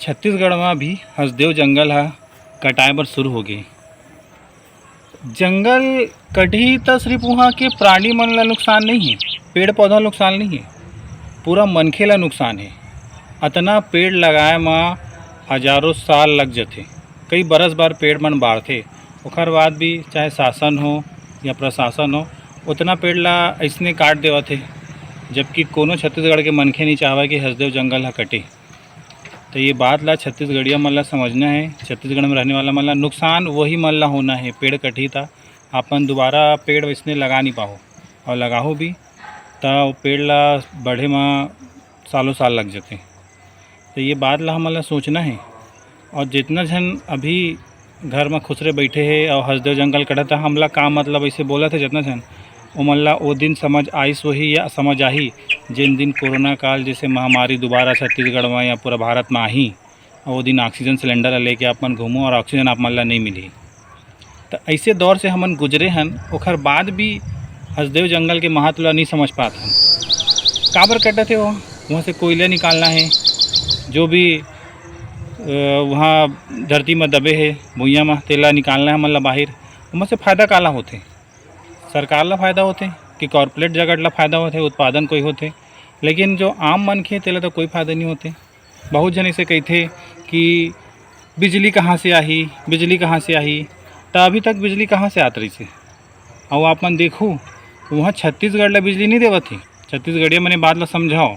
छत्तीसगढ़ में भी हसदेव जंगल ह कटाए बर शुरू हो गए। जंगल कटही तो सिर्फ वहाँ के प्राणी मन ला नुकसान नहीं है, पेड़ पौधा नुकसान नहीं है, पूरा मनखे ला नुकसान है। अतना पेड़ लगाए में हजारों साल लग जाते, कई बरस बार पेड़ मन बाढ़थे, ओकर बाद भी चाहे शासन हो या प्रशासन हो उतना पेड़ ला ऐसने काट देवत है, जबकि कोनो छत्तीसगढ़ के मनखे नहीं चाहवा कि हसदेव जंगल ह कटे। तो ये बात ला छत्तीसगढ़िया मन ला समझना है। छत्तीसगढ़ में रहने वाला मन ला नुकसान वही मन ला होना है। पेड़ कटी था अपन दोबारा पेड़ वैसने लगा नहीं पाओ, और लगाओ भी तो पेड़ ला बढ़े में सालों साल लग जाते। तो ये बात ला हमन ला सोचना है। और जितना जन अभी घर में खुसरे बैठे है और हसदेव जंगल कटत था, हमला का मतलब ऐसे बोला थे जितना जन वो मन ला वो दिन समझ आइस वही या समझ आही जिन दिन कोरोना काल जैसे महामारी दोबारा छत्तीसगढ़ में या पूरा भारत में आही, और वो दिन ऑक्सीजन सिलेंडर लेके अपन घूमो और ऑक्सीजन आप मन ला नहीं मिली। तो ऐसे दौर से हमन गुजरे हन, ओखर बाद भी हसदेव जंगल के महत्व ला नहीं समझ पात हन। काबर कटत है वहाँ से कोयला निकालना है, जो भी वहाँ धरती में दबे है भुइयाँ में तेला निकालना है हमन ला बाहर। वहाँ से फ़ायदा काला होते, सरकार ला फ़ायदा होते कि कॉर्पोरेट जगत ला फ़ायदा होते, उत्पादन कोई होते, लेकिन जो आम मनखे तेला तो कोई फ़ायदा नहीं होते। बहुत जन ऐसे कहते कि बिजली कहाँ से आही, बिजली कहाँ से आही, तो अभी तक बिजली कहाँ से आत रही से। और आप मन देखो वहाँ छत्तीसगढ़ ला बिजली नहीं देवत थी। छत्तीसगढ़िया मैंने बात ला समझाओ,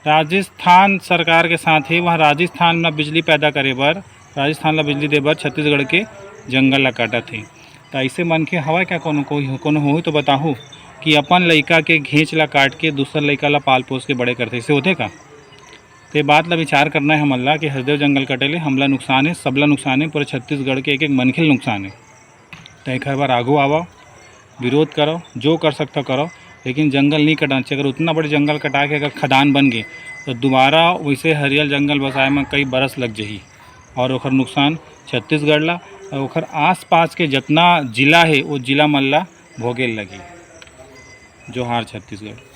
राजस्थान सरकार के साथ ही वहाँ राजस्थान में बिजली पैदा करे बर, राजस्थान ला बिजली दे बर छत्तीसगढ़ के जंगल ला काटत थे। तो ऐसे मनखे हवा क्या कोनो हो तो बताहू कि अपन लइका के घेंच ला काट के दूसर लइका ला पाल पोस के बड़े करते, इसे होते का। तो बात ला विचार करना है हमन ला कि हसदेव जंगल कटेले हमला नुकसान है, सबला नुकसान है, पूरे छत्तीसगढ़ के एक एक मनखे ला नुकसान है। तो एक बार आगू आओ, विरोध करो, जो कर सकता करो, लेकिन जंगल नहीं कटाना चाहिए। अगर उतना बड़े जंगल कटा के अगर खदान बन गए तो दोबारा वैसे हरियल जंगल बसाए में कई बरस लग जाही, और ओखर नुकसान छत्तीसगढ़ ला और ओखर आस-पास के जितना जिला है वो जिला मन ला भोगे लगी। जोहार छत्तीसगढ़।